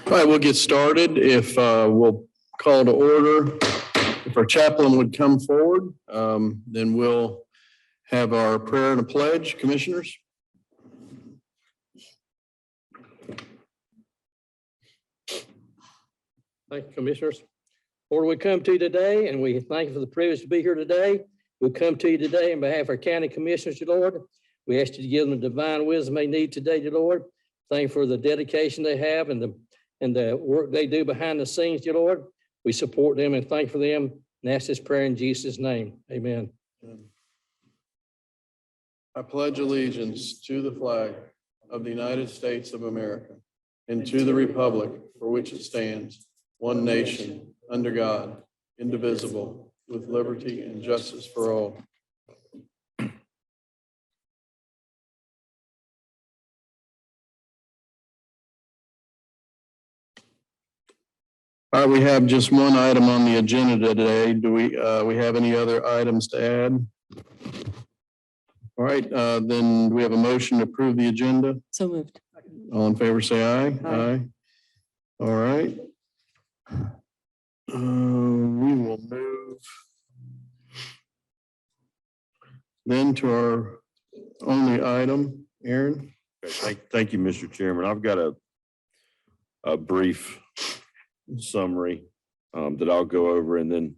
All right, we'll get started. If we'll call to order, if our chaplain would come forward, then we'll have our prayer and a pledge. Commissioners. Thank you, Commissioners. Lord, we come to you today, and we thank you for the privilege to be here today. We come to you today on behalf of our county commissioners, dear Lord. We ask you to give them the divine wisdom they need today, dear Lord. Thank you for the dedication they have and the work they do behind the scenes, dear Lord. We support them and thank you for them and ask this prayer in Jesus' name. Amen. I pledge allegiance to the flag of the United States of America and to the republic for which it stands, one nation, under God, indivisible, with liberty and justice for all. All right, we have just one item on the agenda today. Do we have any other items to add? All right, then we have a motion to approve the agenda. So moved. All in favor, say aye. Aye. All right. We will move then to our only item, Aaron. Okay, thank you, Mr. Chairman. I've got a brief summary that I'll go over, and then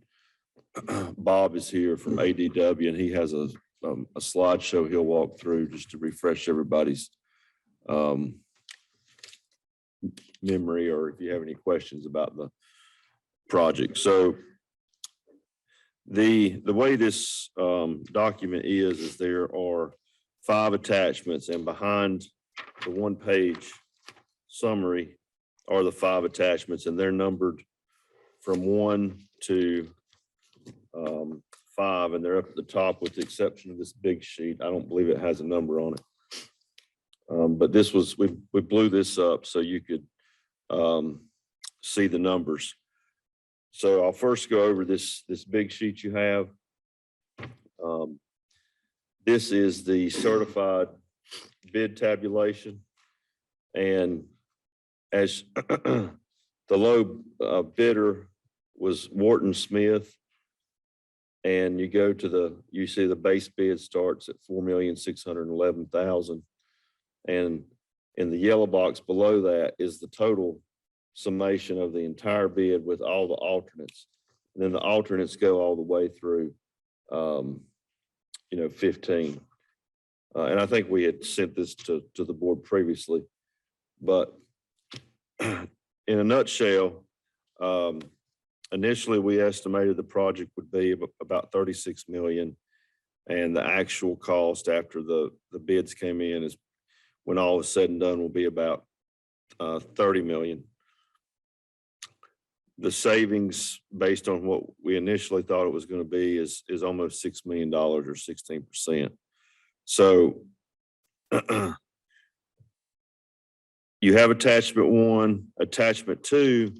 Bob is here from ADW, and he has a slideshow he'll walk through just to refresh everybody's memory, or if you have any questions about the project. So the way this document is there are 5 attachments, and behind the 1-page summary are the 5 attachments, and they're numbered from 1 to 5, and they're up at the top with the exception of this big sheet. I don't believe it has a number on it. But this was, we blew this up so you could see the numbers. So I'll first go over this big sheet you have. This is the certified bid tabulation, and as the low bidder was Wharton Smith, and you go to you see the base bid starts at $4,611,000, and in the yellow box below that is the total summation of the entire bid with all the alternates, and then the alternates go all the way through 15. And I think we had sent this to the board previously, but in a nutshell, initially we estimated the project would be about $36 million, and the actual cost after the bids came in is, when all is said and done, will be about $30 million. The savings based on what we initially thought it was going to be is almost $6 million, or 16%. So you have attachment 1. Attachment 2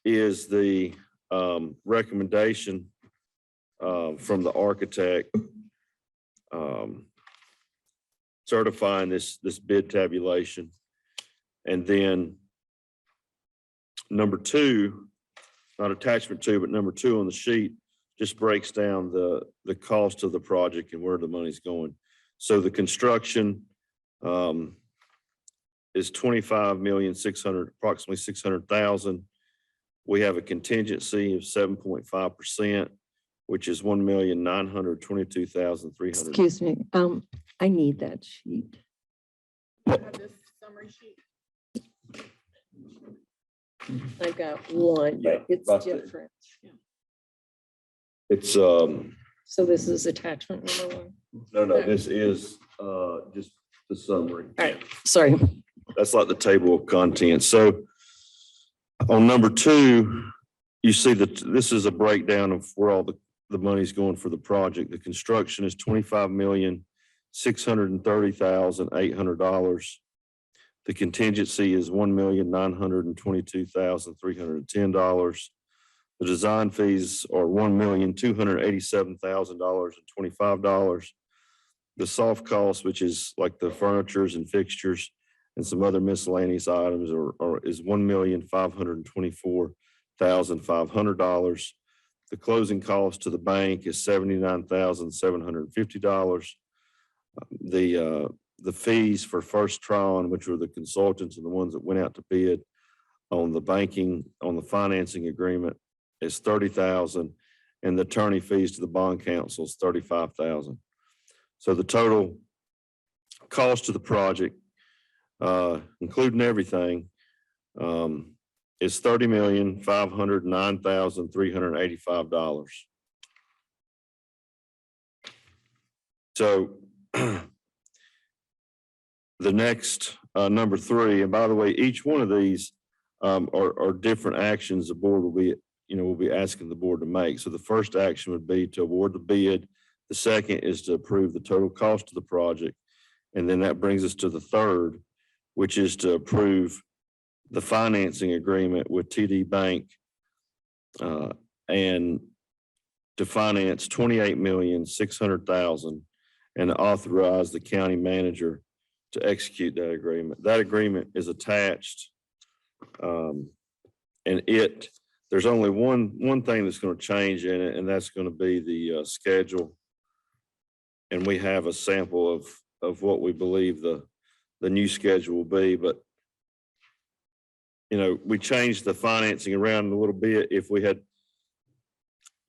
is the recommendation from the architect certifying this bid tabulation. And then number 2, not attachment 2, but number 2 on the sheet just breaks down the cost of the project and where the money's going. So the construction is $25,600,000, approximately $600,000. We have a contingency of 7.5%, which is $1,922,300. Excuse me. I need that sheet. This summary sheet. I got one, Yeah, but it's about there. different. It's So this is attachment number 1. no, this is just the summary. All right, sorry. That's like the table of contents. So on number 2, you see that this is a breakdown of where all the money's going for the project. The construction is $25,630,800. The contingency is $1,922,310. The design fees are $1,287,025. The soft cost, which is like the furnitures and fixtures, and some other miscellaneous items is $1,524,500. The closing cost to the bank is $79,750. The fees for First Tron, which were the consultants and the ones that went out to bid on the financing agreement, is $30,000, and the attorney fees to the bond counsel is $35,000. So the total cost of the project, including everything, is $30,509,385. So the next number 3, and by the way, each one of these are different actions the board will be asking the board to make. So the first action would be to award the bid. The second is to approve the total cost of the project. And then that brings us to the third, which is to approve the financing agreement with TD Bank and to finance $28,600,000 and authorize the county manager to execute that agreement. That agreement is attached, and there's only one thing that's going to change in it, and that's going to be the schedule. And we have a sample of what we believe the new schedule will be, but we changed the financing around a little bit. If we had,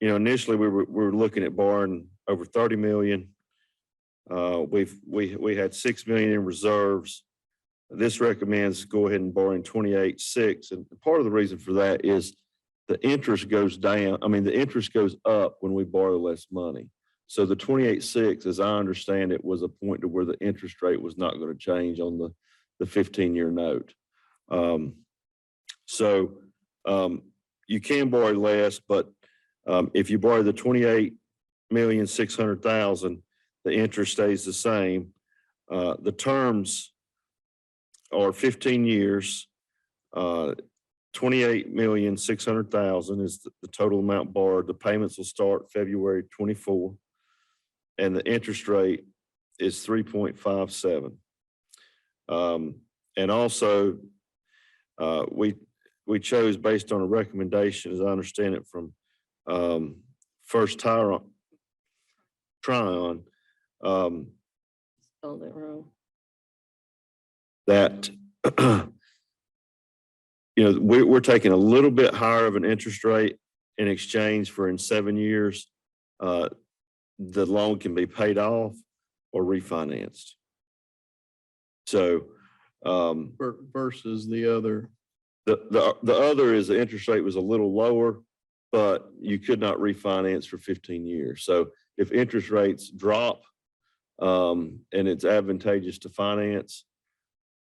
initially we were looking at borrowing over 30 million. We had 6 million in reserves. This recommends go ahead and borrowing 28.6. And part of the reason for that is the interest goes down. I mean, the interest goes up when we borrow less money. So the 28.6, as I understand it, was a point to where the interest rate was not going to change on the 15-year note. You can borrow less, but if you borrow the 28,600,000, the interest stays the same. The terms are 15 years. 28,600,000 is the total amount borrowed. The payments will start February 24, and the interest rate is 3.57. And also, we chose based on a recommendation, as I understand it, from First Tryon. Spelled it wrong. That we're taking a little bit higher of an interest rate in exchange for in 7 years, the loan can be paid off or refinanced. So versus the other. The other is the interest rate was a little lower, but you could not refinance for 15 years. So if interest rates drop and it's advantageous to finance,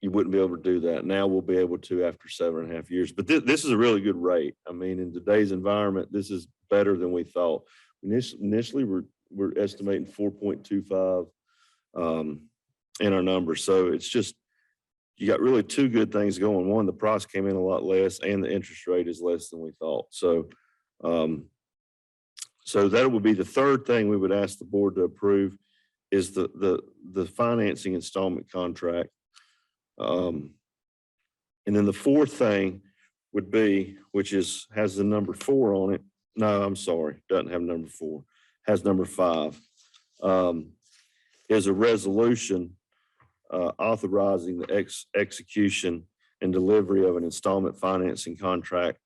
you wouldn't be able to do that. Now we'll be able to after 7.5 years. But this is a really good rate. I mean, in today's environment, this is better than we thought. Initially, we're estimating 4.25 in our numbers. So it's just, you got really two good things going. One, the price came in a lot less, and the interest rate is less than we thought. So, so that would be the third thing we would ask the board to approve is the financing installment contract. And then the fourth thing would be, which has the number 4 on it. No, I'm sorry, doesn't have number 4, has number 5. Is a resolution authorizing the execution and delivery of an installment financing contract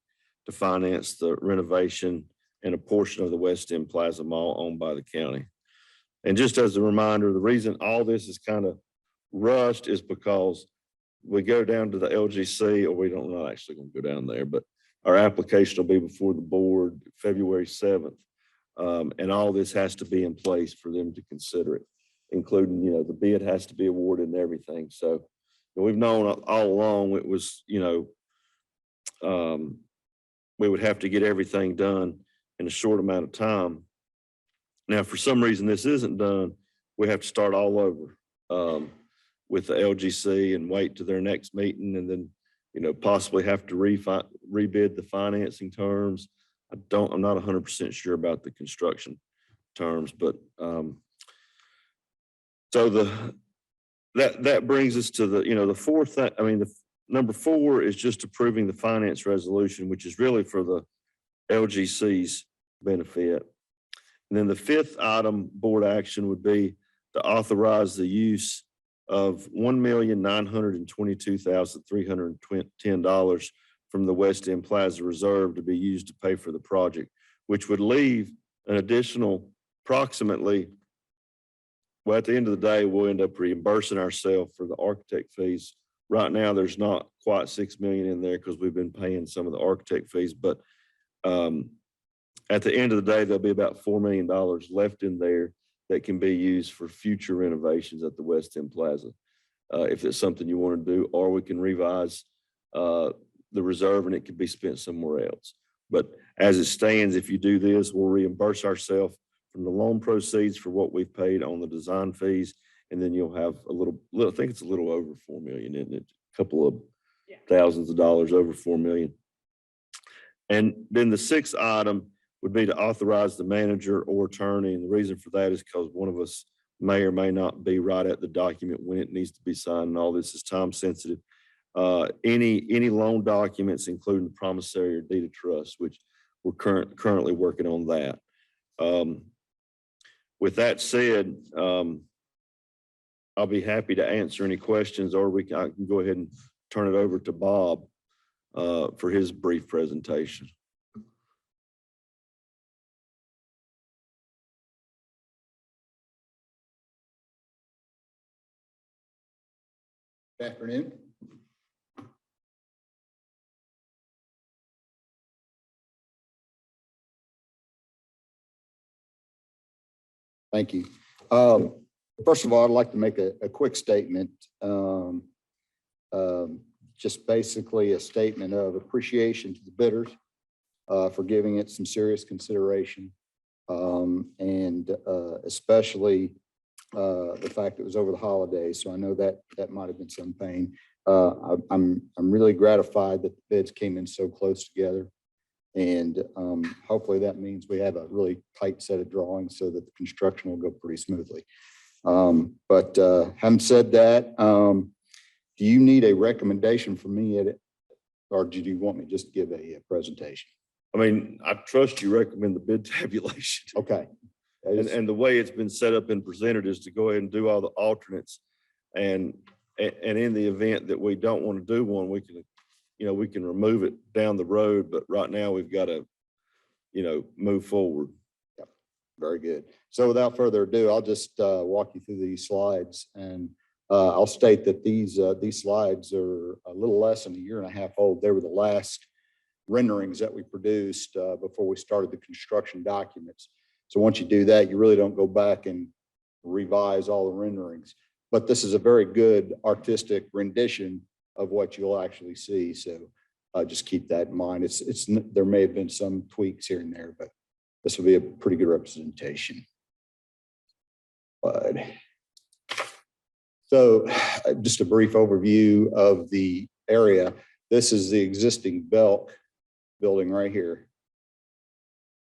to finance the renovation and a portion of the West End Plaza Mall owned by the county. And just as a reminder, the reason all this is kind of rushed is because we go down to the LGC, or we're not actually going to go down there, but our application will be before the board February 7th. And all this has to be in place for them to consider it, including, the bid has to be awarded and everything. So we've known all along it was, we would have to get everything done in a short amount of time. Now, for some reason this isn't done, we have to start all over with the LGC and wait to their next meeting, and then, possibly have to rebid the financing terms. I'm not 100% sure about the construction terms, but so the that brings us to the fourth, the number 4 is just approving the finance resolution, which is really for the LGC's benefit. And then the 5th item, board action, would be to authorize the use of $1,922,310 from the West End Plaza Reserve to be used to pay for the project, which would leave an additional approximately, well, at the end of the day, we'll end up reimbursing ourselves for the architect fees. Right now, there's not quite $6 million in there because we've been paying some of the architect fees, but at the end of the day, there'll be about $4 million left in there that can be used for future renovations at the West End Plaza. If it's something you want to do, or we can revise the reserve and it can be spent somewhere else. But as it stands, if you do this, we'll reimburse ourselves from the loan proceeds for what we've paid on the design fees. And then you'll have a little, I think it's a little over 4 million, isn't it? A couple of thousands of dollars over 4 million. And then the 6th item would be to authorize the manager or attorney. And the reason for that is because one of us may or may not be right at the document when it needs to be signed, and all this is time sensitive. Any loan documents, including the promissory or deed of trust, which we're currently working on that. With that said, I'll be happy to answer any questions, or I can go ahead and turn it over to Bob for his brief presentation. Good afternoon. Thank you. First of all, I'd like to make a quick statement. Just basically a statement of appreciation to the bidders for giving it some serious consideration. And especially the fact it was over the holidays. So I know that might have been some pain. I'm really gratified that the bids came in so close together. And hopefully that means we have a really tight set of drawings so that the construction will go pretty smoothly. But having said that, do you need a recommendation from me or do you want me to just give a presentation? I mean, I trust you recommend the bid tabulation. Okay. And the way it's been set up and presented is to go ahead and do all the alternates. And in the event that we don't want to do one, we can remove it down the road, but right now we've got to, move forward. Yep. Very good. So without further ado, I'll just walk you through these slides, and I'll state that these slides are a little less than a year and a half old. They were the last renderings that we produced before we started the construction documents. So once you do that, you really don't go back and revise all the renderings. But this is a very good artistic rendition of what you'll actually see. So just keep that in mind. There may have been some tweaks here and there, but this will be a pretty good representation. But so just a brief overview of the area. This is the existing Belk building right here.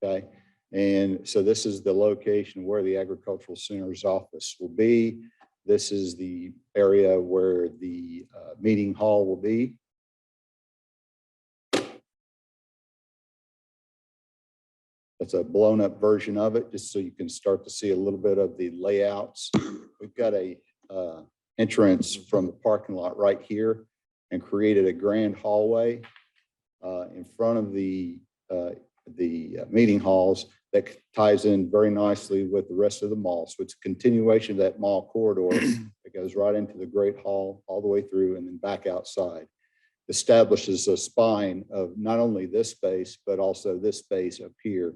Okay. And so this is the location where the agricultural center's office will be. This is the area where the meeting hall will be. That's a blown up version of it, just so you can start to see a little bit of the layouts. We've got a entrance from the parking lot right here and created a grand hallway in front of the meeting halls that ties in very nicely with the rest of the mall. So it's a continuation of that mall corridor that goes right into the Great Hall all the way through and then back outside. Establishes a spine of not only this space, but also this space up here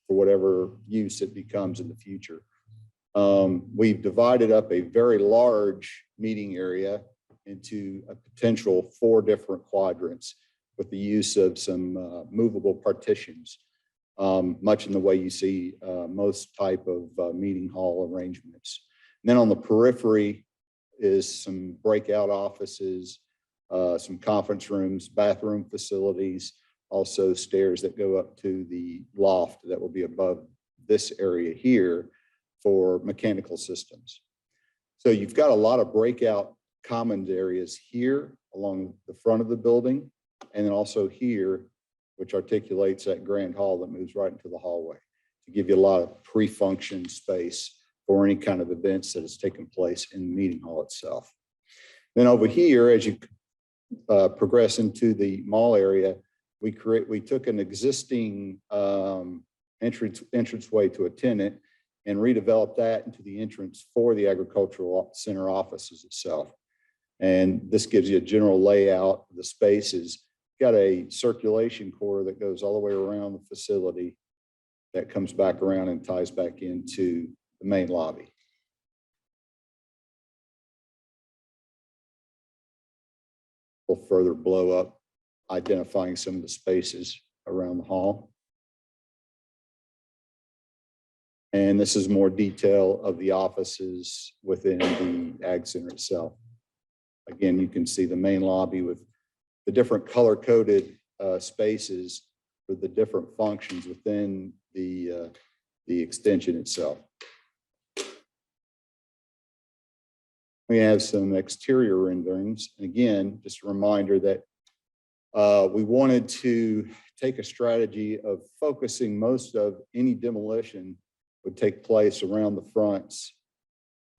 for whatever use it becomes in the future. We've divided up a very large meeting area into a potential 4 different quadrants with the use of some movable partitions. Much in the way you see most type of meeting hall arrangements. And then on the periphery is some breakout offices, some conference rooms, bathroom facilities, also stairs that go up to the loft that will be above this area here for mechanical systems. So you've got a lot of breakout commons areas here along the front of the building, and then also here, which articulates that grand hall that moves right into the hallway to give you a lot of pre-function space for any kind of events that has taken place in the meeting hall itself. Then over here, as you progress into the mall area, we took an existing entranceway to a tenant and redeveloped that into the entrance for the agricultural center offices itself. And this gives you a general layout of the spaces. Got a circulation core that goes all the way around the facility that comes back around and ties back into the main lobby. We'll further blow up, identifying some of the spaces around the hall. And this is more detail of the offices within the Ag Center itself. Again, you can see the main lobby with the different color-coded spaces for the different functions within the extension itself. We have some exterior renderings. And again, just a reminder that we wanted to take a strategy of focusing most of any demolition would take place around the fronts,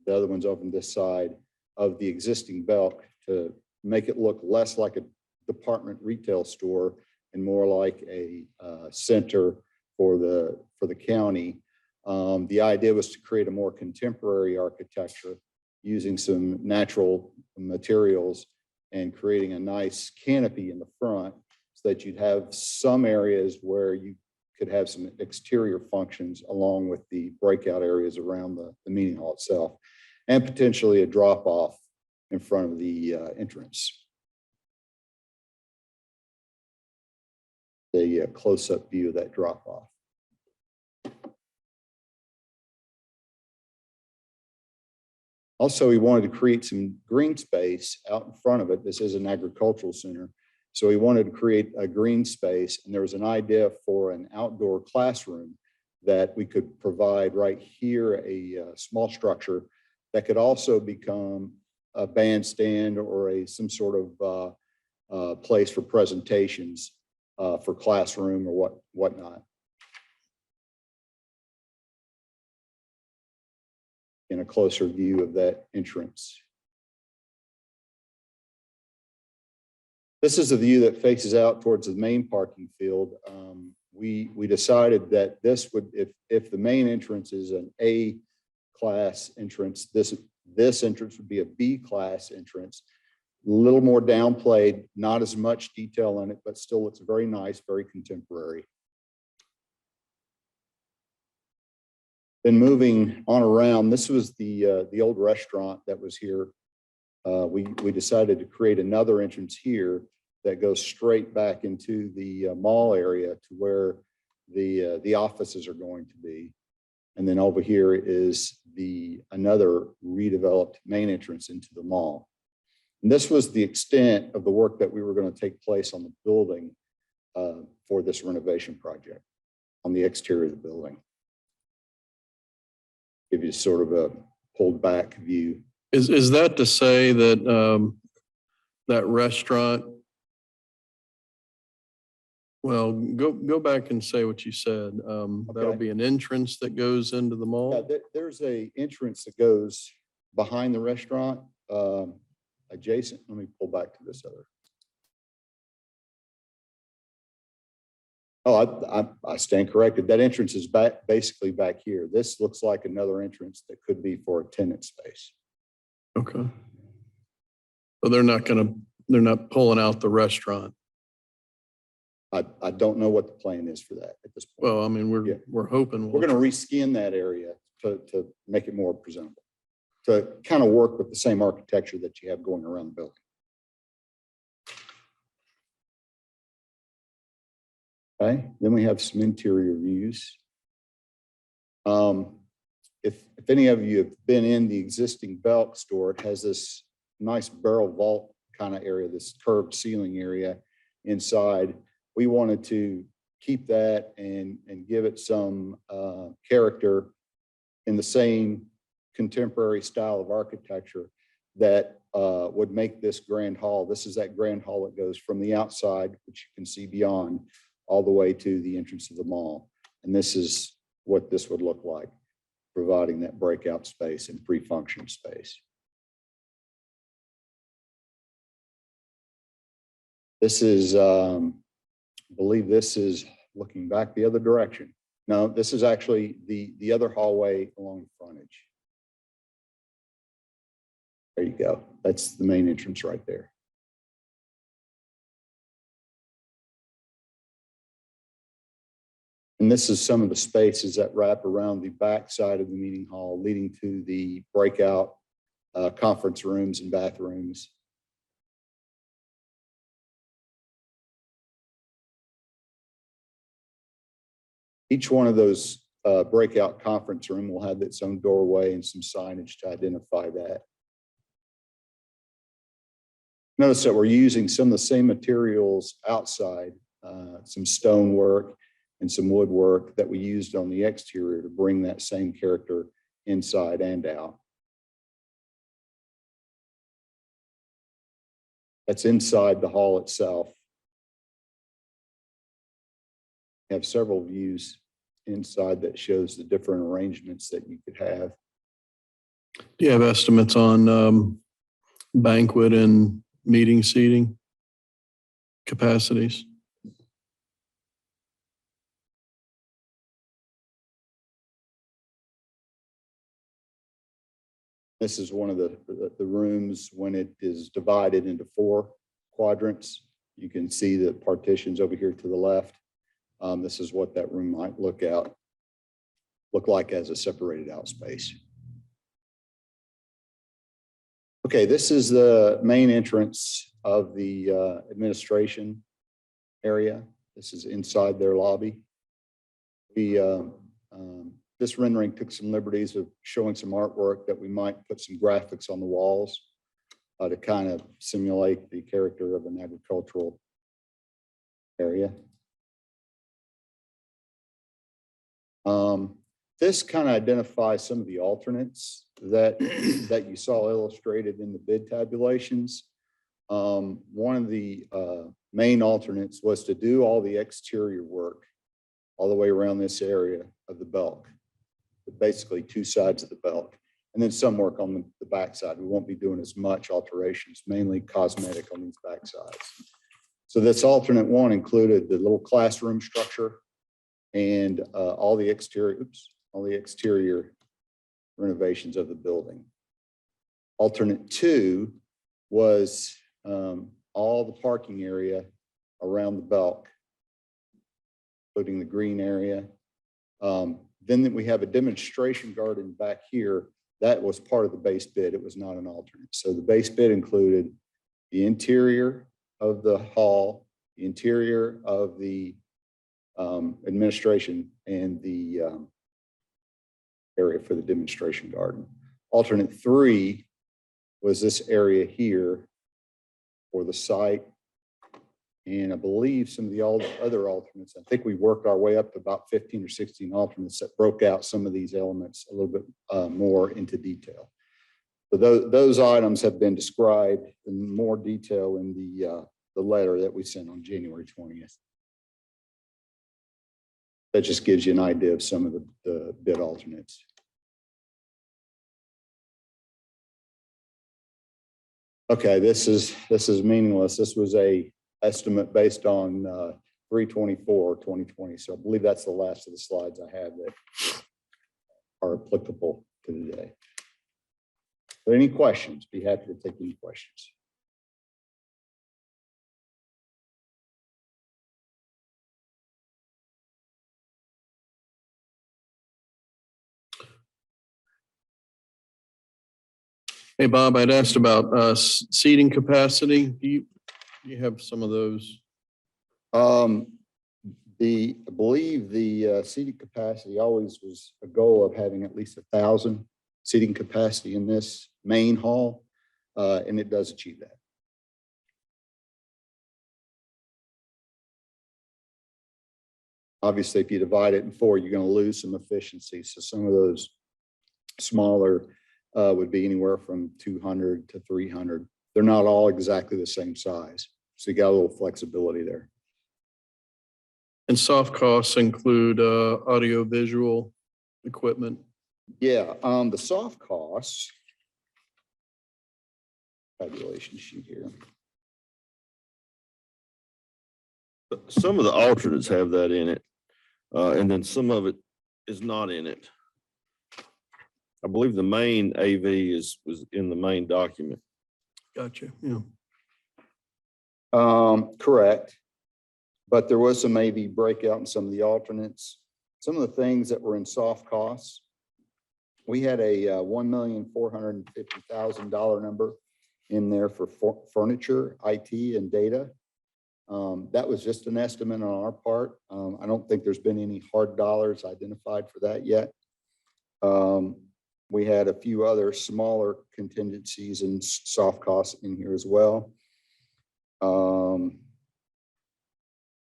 the other ones over on this side of the existing Belk, to make it look less like a department retail store and more like a center for the county. The idea was to create a more contemporary architecture using some natural materials and creating a nice canopy in the front so that you'd have some areas where you could have some exterior functions along with the breakout areas around the meeting hall itself, and potentially a drop off in front of the entrance. The close-up view of that drop off. Also, we wanted to create some green space out in front of it. This is an agricultural center. So we wanted to create a green space, and there was an idea for an outdoor classroom that we could provide right here, a small structure that could also become a bandstand or some sort of place for presentations for classroom or whatnot. In a closer view of that entrance. This is a view that faces out towards the main parking field. We decided that this would, if the main entrance is an A class entrance, this entrance would be a B class entrance. A little more downplayed, not as much detail in it, but still looks very nice, very contemporary. Then moving on around, this was the old restaurant that was here. We decided to create another entrance here that goes straight back into the mall area to where the offices are going to be. And then over here is another redeveloped main entrance into the mall. And this was the extent of the work that we were going to take place on the building for this renovation project on the exterior of the building. Give you sort of a pulled back view. Is that to say that that restaurant? Well, go back and say what you said. That'll be an entrance that goes into the mall. Yeah, there's a entrance that goes behind the restaurant, adjacent. Let me pull back to this other. Oh, I stand corrected. That entrance is basically back here. This looks like another entrance that could be for a tenant space. Okay. So they're not pulling out the restaurant. I don't know what the plan is for that at this point. Well, I mean, we're hoping. We're going to reskin that area to make it more presentable, to kind of work with the same architecture that you have going around the building. Okay, then we have some interior views. If any of you have been in the existing Belk store, it has this nice barrel vault kind of area, this curved ceiling area inside. We wanted to keep that and give it some character in the same contemporary style of architecture that would make this grand hall. This is that grand hall that goes from the outside, which you can see beyond, all the way to the entrance of the mall. And this is what this would look like, providing that breakout space and free function space. This is, I believe this is looking back the other direction. No, this is actually the other hallway along the frontage. There you go. That's the main entrance right there. And this is some of the spaces that wrap around the back side of the meeting hall, leading to the breakout conference rooms and bathrooms. Each one of those breakout conference room will have its own doorway and some signage to identify that. Notice that we're using some of the same materials outside, some stonework and some woodwork that we used on the exterior to bring that same character inside and out. That's inside the hall itself. We have several views inside that shows the different arrangements that you could have. Do you have estimates on banquet and meeting seating capacities? This is one of the rooms when it is divided into 4 quadrants. You can see the partitions over here to the left. This is what that room might look like as a separated out space. Okay, this is the main entrance of the administration area. This is inside their lobby. This rendering took some liberties of showing some artwork that we might put some graphics on the walls to kind of simulate the character of an agricultural area. This kind of identifies some of the alternates that you saw illustrated in the bid tabulations. One of the main alternates was to do all the exterior work all the way around this area of the belt, basically 2 sides of the belt, and then some work on the back side. We won't be doing as much alterations, mainly cosmetic on these back sides. So this alternate one included the little classroom structure and all the exterior renovations of the building. Alternate 2 was all the parking area around the belt, including the green area. Then we have a demonstration garden back here. That was part of the base bid. It was not an alternate. So the base bid included the interior of the hall, the interior of the administration, and the area for the demonstration garden. Alternate 3 was this area here for the site. And I believe some of the other alternates, I think we worked our way up to about 15 or 16 alternates that broke out some of these elements a little bit more into detail. So those items have been described in more detail in the letter that we sent on January 20th. That just gives you an idea of some of the bid alternates. Okay, this is meaningless. This was a estimate based on 3/24/2020. So I believe that's the last of the slides I have that are applicable to today. So any questions? Be happy to take any questions. Hey, Bob, I'd asked about seating capacity. Do you have some of those? I believe the seating capacity always was a goal of having at least 1,000 seating capacity in this main hall, and it does achieve that. Obviously, if you divide it in 4, you're going to lose some efficiency. So some of those smaller would be anywhere from 200 to 300. They're not all exactly the same size. So you got a little flexibility there. And soft costs include audio visual equipment. Yeah, the soft costs. Tabulation sheet here. Some of the alternates have that in it, and then some of it is not in it. I believe the main AV was in the main document. Gotcha. Yeah. Correct. But there was some AV breakout in some of the alternates. Some of the things that were in soft costs. We had a $1,450,000 number in there for furniture, IT, and data. That was just an estimate on our part. I don't think there's been any hard dollars identified for that yet. We had a few other smaller contingencies and soft costs in here as well.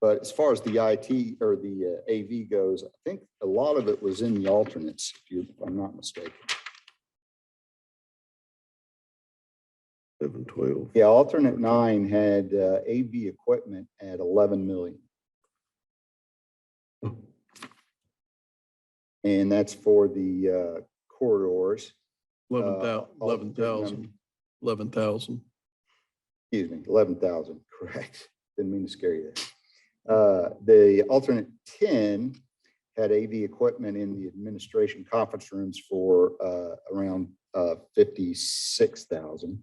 But as far as the IT or the AV goes, I think a lot of it was in the alternates, if I'm not mistaken. 712. Yeah, alternate 9 had AV equipment at 11 million. And that's for the corridors. 11,000. 11,000. Excuse me, 11,000, correct. Didn't mean to scare you there. The alternate 10 had AV equipment in the administration conference rooms for around 56,000.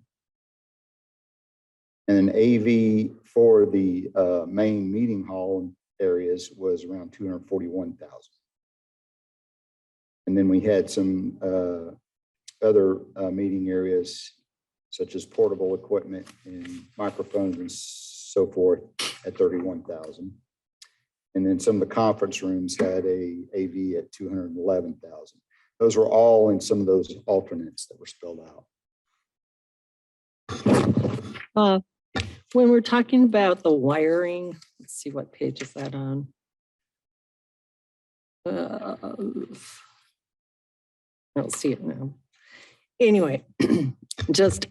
And then AV for the main meeting hall areas was around 241,000. And then we had some other meeting areas such as portable equipment and microphones and so forth at 31,000. And then some of the conference rooms had a AV at 211,000. Those were all in some of those alternates that were spelled out. When we're talking about the wiring, let's see what page is that on. I don't see it now. Anyway, just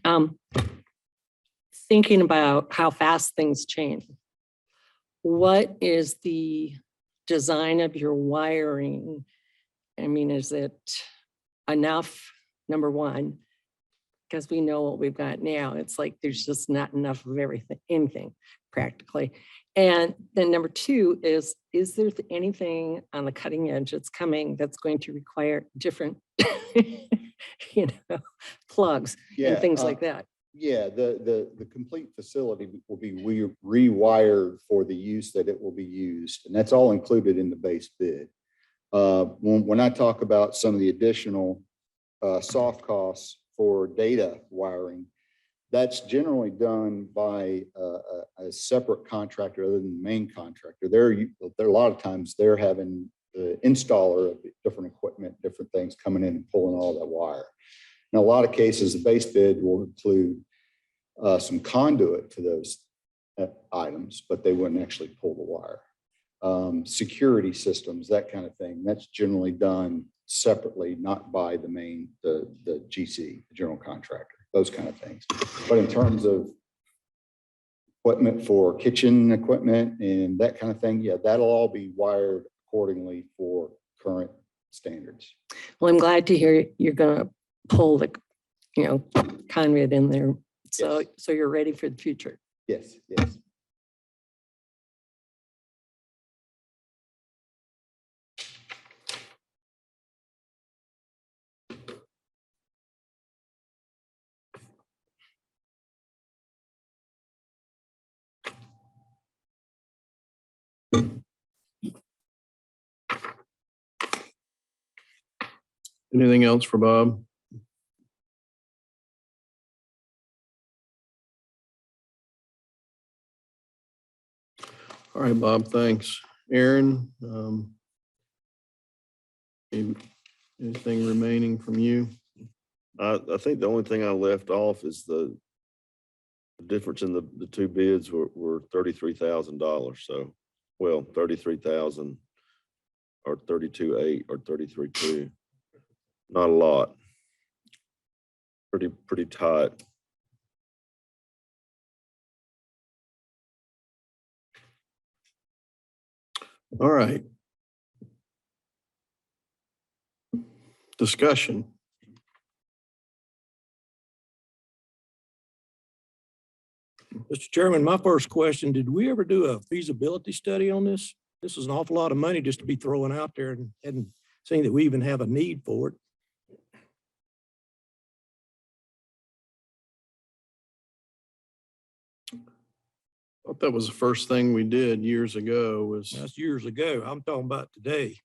thinking about how fast things change. What is the design of your wiring? I mean, is it enough, number one? Because we know what we've got now. It's like there's just not enough of everything, anything practically. And then number two is there anything on the cutting edge that's coming that's going to require different, plugs and things like that? Yeah, the complete facility will be rewired for the use that it will be used. And that's all included in the base bid. When I talk about some of the additional soft costs for data wiring, that's generally done by a separate contractor other than the main contractor. There a lot of times they're having the installer of different equipment, different things coming in and pulling all that wire. In a lot of cases, the base bid will include some conduit to those items, but they wouldn't actually pull the wire. Security systems, that kind of thing, that's generally done separately, not by the GC, the general contractor, those kind of things. But in terms of equipment for kitchen equipment and that kind of thing, yeah, that'll all be wired accordingly for current standards. Well, I'm glad to hear you're going to pull the, conduit in there. So, Yes. So you're ready for the future. Yes, yes. Anything else for Bob? All right, Bob, thanks. Aaron, anything remaining from you? I think the only thing I left off is the difference in the two bids were $33,000. So, well, 33,000 or 32,800 or 33,200. Not a lot. pretty tight. All right. Discussion. Mr. Chairman, my first question, did we ever do a feasibility study on this? This is an awful lot of money just to be throwing out there and hadn't seen that we even have a need for it. I thought that was the first thing we did years ago was, That's years ago. I'm talking about today.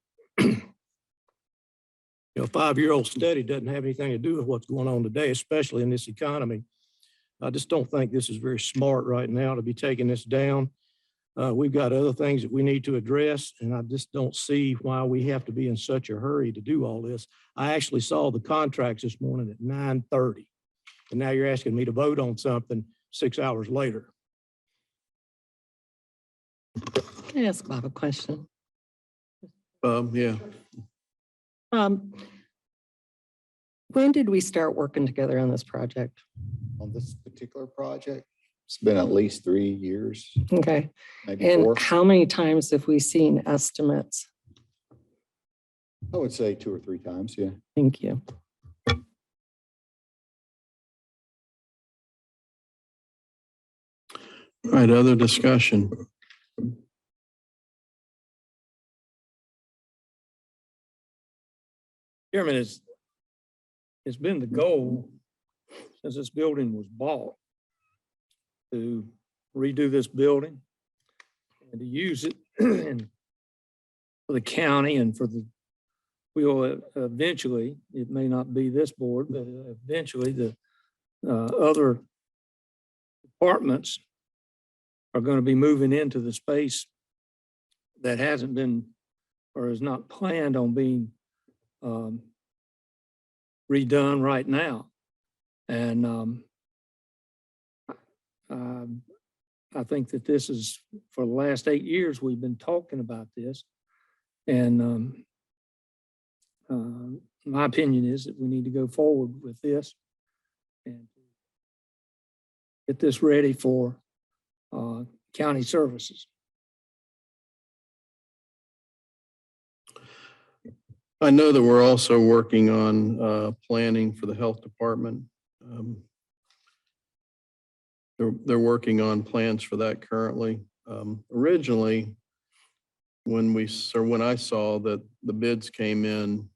A 5-year-old study doesn't have anything to do with what's going on today, especially in this economy. I just don't think this is very smart right now to be taking this down. We've got other things that we need to address, and I just don't see why we have to be in such a hurry to do all this. I actually saw the contracts this morning at 9:30, and now you're asking me to vote on something 6 hours later. Can I ask Bob a question? yeah, When did we start working together on this project? On this particular project, it's been at least 3 years, Okay, maybe 4. and how many times have we seen estimates? I would say 2 or 3 times, yeah. Thank you. all right, other discussion. Chairman, it's been the goal since this building was bought to redo this building and to use it and for the county and for the, we will eventually, it may not be this board, but eventually the other departments are going to be moving into the space that hasn't been or is not planned on being redone right now. And I think that this is, for the last 8 years, we've been talking about this. And my opinion is that we need to go forward with this and get this ready for county services. I know that we're also working on planning for the health department. They're working on plans for that currently. Originally, when I saw that the bids came in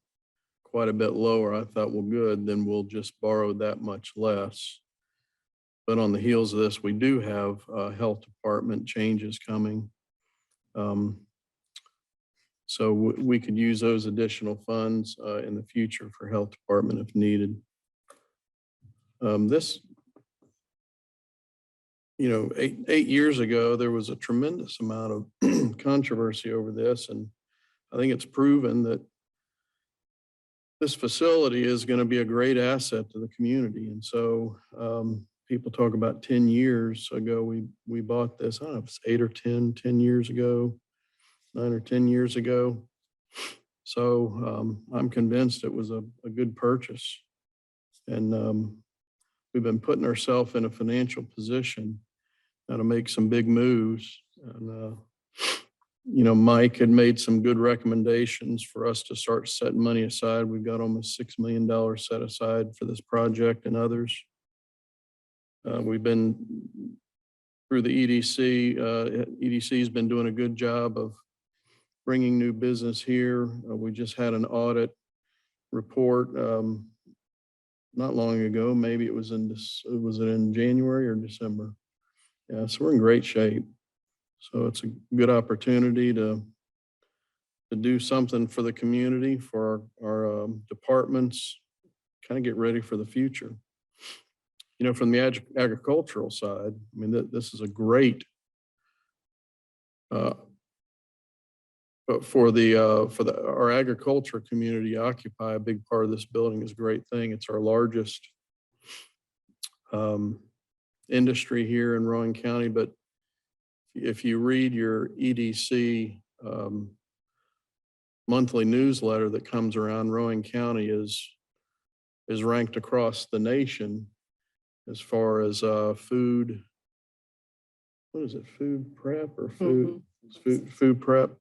quite a bit lower, I thought, well, good, then we'll just borrow that much less. But on the heels of this, we do have health department changes coming. So we could use those additional funds in the future for health department if needed. This, you know, eight years ago, there was a tremendous amount of controversy over this. And I think it's proven that this facility is going to be a great asset to the community. And so people talk about 10 years ago, we bought this, I don't know if it's 8 or 10 years ago. 9 or 10 years ago. So I'm convinced it was a good purchase. And we've been putting ourselves in a financial position now to make some big moves. And, you know, Mike had made some good recommendations for us to start setting money aside. We've got almost $6 million set aside for this project and others. We've been through the EDC. EDC has been doing a good job of bringing new business here. We just had an audit report not long ago. Maybe it was was it in January or December? Yeah, so we're in great shape. So it's a good opportunity to do something for the community, for our departments, kind of get ready for the future. You know, from the agricultural side, I mean, this is a great but for our agriculture community, occupy a big part of this building is a great thing. It's our largest industry here in Rowan County. But if you read your EDC monthly newsletter that comes around, Rowan County is is ranked across the nation as far as food. What is it? Food prep or food? Food prep.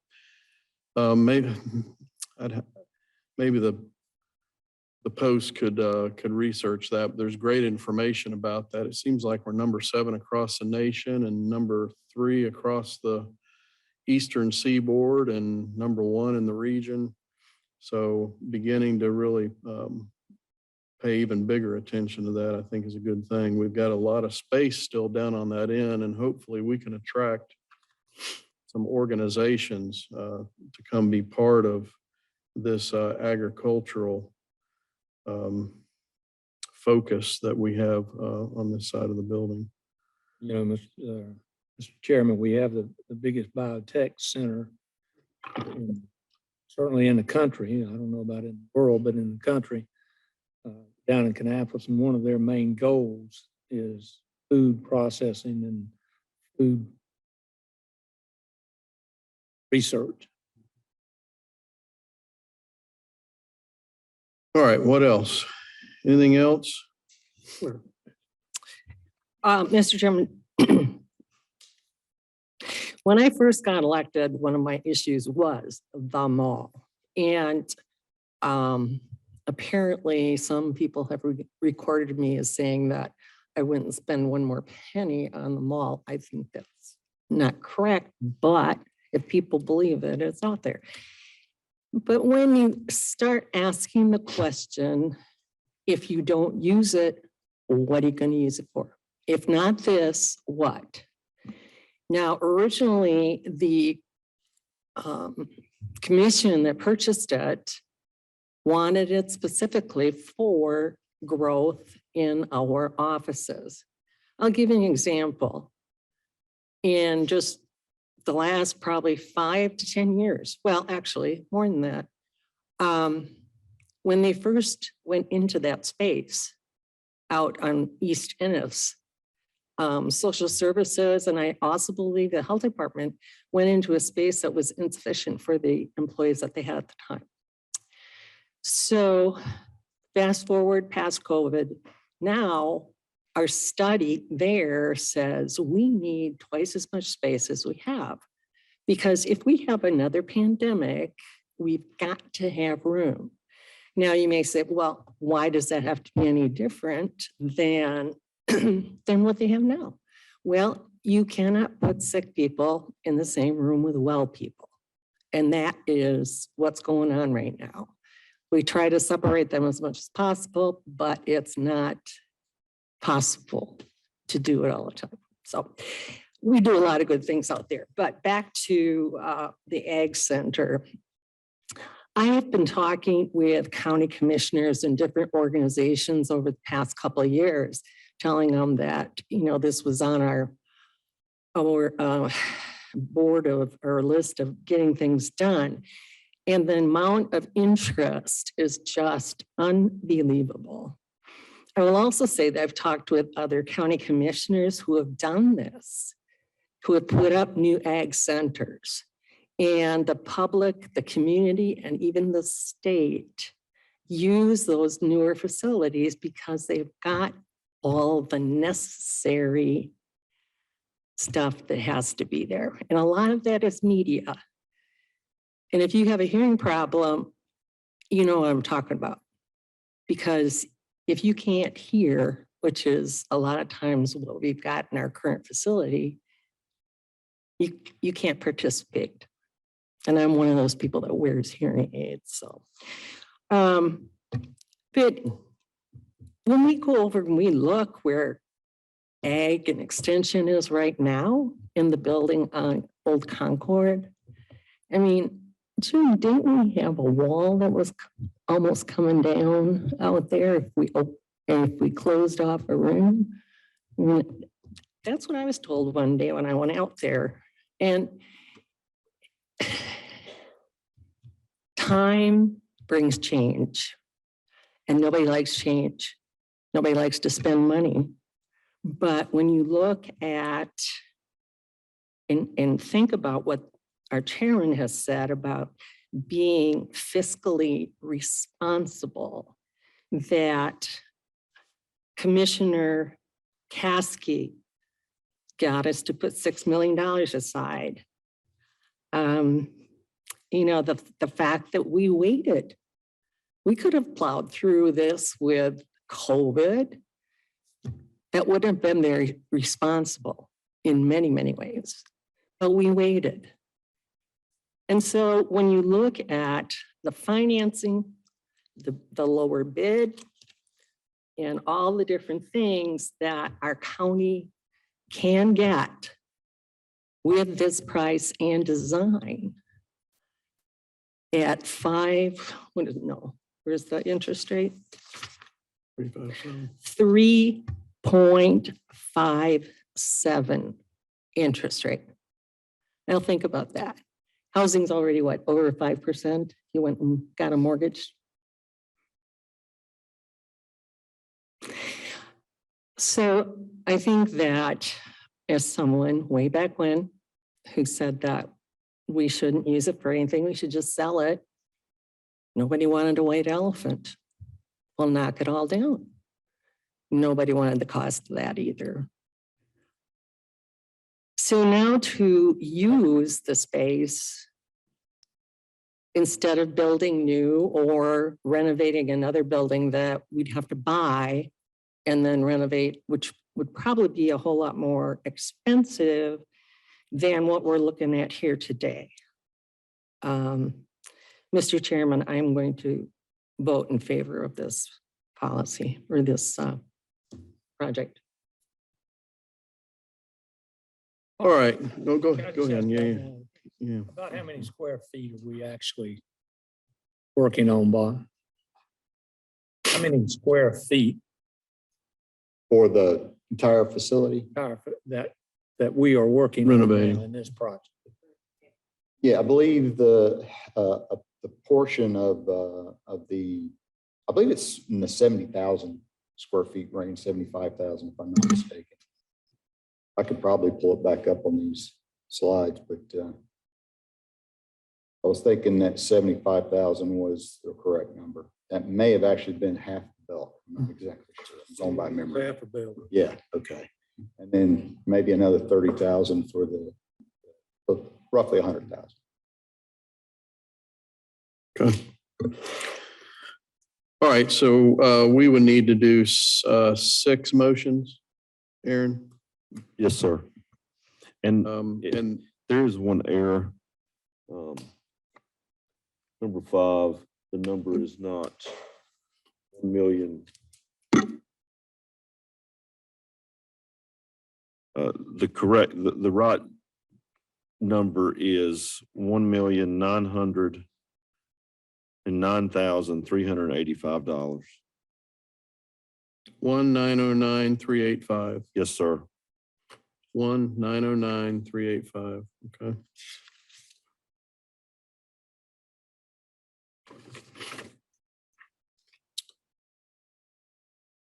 Maybe maybe the Post could research that. There's great information about that. It seems like we're number 7 across the nation and number 3 across the eastern seaboard and number 1 in the region. So beginning to really pay even bigger attention to that, I think, is a good thing. We've got a lot of space still down on that end, and hopefully we can attract some organizations to come be part of this agricultural focus that we have on this side of the building. You know, Mr. Chairman, we have the biggest biotech center certainly in the country. I don't know about in the world, but in the country, down in Kannapolis, and one of their main goals is food processing and food research. All right, what else? Anything else? Mr. Chairman, when I first got elected, one of my issues was the mall. And apparently some people have recorded me as saying that I wouldn't spend one more penny on the mall. I think that's not correct, but if people believe it, it's out there. But when you start asking the question, if you don't use it, what are you going to use it for? If not this, what? Now, originally, the commission that purchased it wanted it specifically for growth in our offices. I'll give you an example. In just the last probably 5 to 10 years, well, actually more than that, when they first went into that space out on East Ennis, social services, and I also believe the health department went into a space that was insufficient for the employees that they had at the time. So fast forward past COVID, now our study there says we need twice as much space as we have. Because if we have another pandemic, we've got to have room. Now you may say, well, why does that have to be any different than what they have now? Well, you cannot put sick people in the same room with well people. And that is what's going on right now. We try to separate them as much as possible, but it's not possible to do it all the time. So we do a lot of good things out there. But back to the Ag Center. I have been talking with county commissioners and different organizations over the past couple of years, telling them that, you know, this was on our board of our list of getting things done. And the amount of interest is just unbelievable. I will also say that I've talked with other county commissioners who have done this, who have put up new ag centers. And the public, the community, and even the state use those newer facilities because they've got all the necessary stuff that has to be there. And a lot of that is media. And if you have a hearing problem, you know what I'm talking about. Because if you can't hear, which is a lot of times what we've got in our current facility, you can't participate. And I'm one of those people that wears hearing aids. So, but when we go over and we look where ag and extension is right now in the building on Old Concord, I mean, Jim, didn't we have a wall that was almost coming down out there if we closed off a room? I mean, that's what I was told one day when I went out there. And time brings change, and nobody likes change. Nobody likes to spend money. But when you look at and think about what our chairman has said about being fiscally responsible, that Commissioner Caskey got us to put $6 million aside. You know, the fact that we waited. We could have plowed through this with COVID. That would have been very responsible in many, many ways, but we waited. And so when you look at the financing, the lower bid, and all the different things that our county can get with this price and design at where's the interest rate? 3.57 interest rate. Now think about that. Housing's already what, over 5%? You went and got a mortgage. So I think that as someone way back when who said that we shouldn't use it for anything, we should just sell it. Nobody wanted a white elephant. We'll knock it all down. Nobody wanted the cost of that either. So now to use the space, instead of building new or renovating another building that we'd have to buy and then renovate, which would probably be a whole lot more expensive than what we're looking at here today. Mr. Chairman, I'm going to vote in favor of this policy or this project. All right, go Can I ahead. just ask Yeah, one yeah, more? yeah. About how many square feet are we actually working on, Bob? How many square feet For the entire facility? that we are working on now Renovating. in this project? Yeah, I believe the portion of I believe it's in the 70,000 square feet range, 75,000 if I'm not mistaken. I could probably pull it back up on these slides, but I was thinking that 75,000 was the correct number. That may have actually been half the bill. I'm not exactly sure. It's on by memory. Half a building. Yeah, okay. And then maybe another 30,000 for roughly 100,000. Okay. All right, so we would need to do 6 motions, Aaron. Yes, sir. And And there is one error. Number 5, the number is not 1 million. The right number is $1,909,385. 1909385. Yes, sir. 1909385. Okay.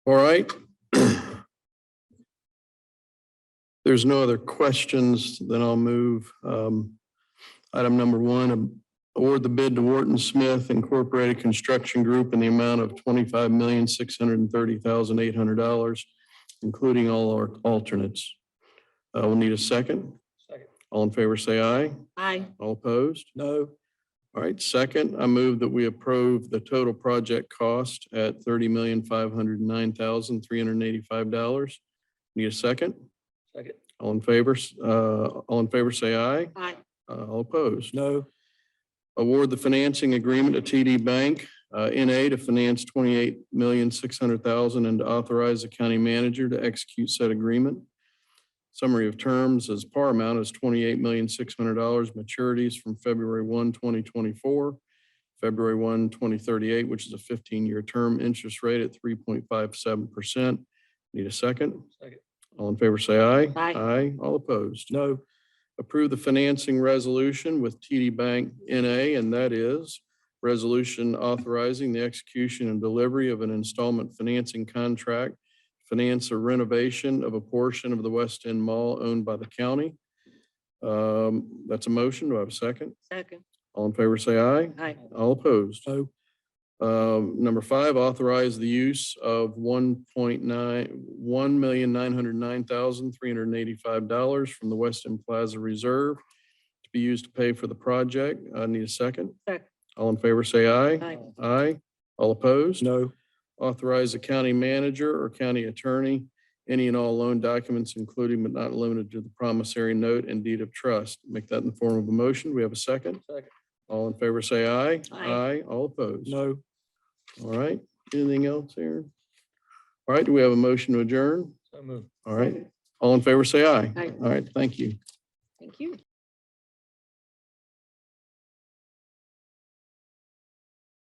All right. There's no other questions, then I'll move. Item number 1, award the bid to Wharton Smith Incorporated Construction Group in the amount of $25,630,800, including all our alternates. We'll need a second. Second. All in favor, say aye. Aye. All opposed? No. All right, second, I move that we approve the total project cost at $30,509,385. Need a second? Second. All in favor, say aye. Aye. All opposed? No. Award the financing agreement to TD Bank, NA, to finance $28,600,000 and to authorize the county manager to execute said agreement. Summary of terms is par amount is $28,600,000, maturities from February 1, 2024, February 1, 2038, which is a 15-year term, interest rate at 3.57%. Need a second? Second. All in favor, say aye. Aye. Aye. All opposed? No. Approve the financing resolution with TD Bank NA, and that is resolution authorizing the execution and delivery of an installment financing contract, finance a renovation of a portion of the West End Mall owned by the county. That's a motion. Do I have a second? Second. All in favor, say aye. Aye. All opposed? No. Number 5, authorize the use of $1,909,385 from the Weston Plaza Reserve to be used to pay for the project. I need a second. Second. All in favor, say aye. Aye. Aye. All opposed? No. Authorize the county manager or county attorney, any and all loan documents, including but not limited to the promissory note and deed of trust. Make that in the form of a motion. We have a second. Second. All in favor, say aye. Aye. All opposed? No. All right. Anything else, Aaron? All right. Do we have a motion to adjourn? So moved. All right. All in favor, say aye. Aye. All right. Thank you. Thank you.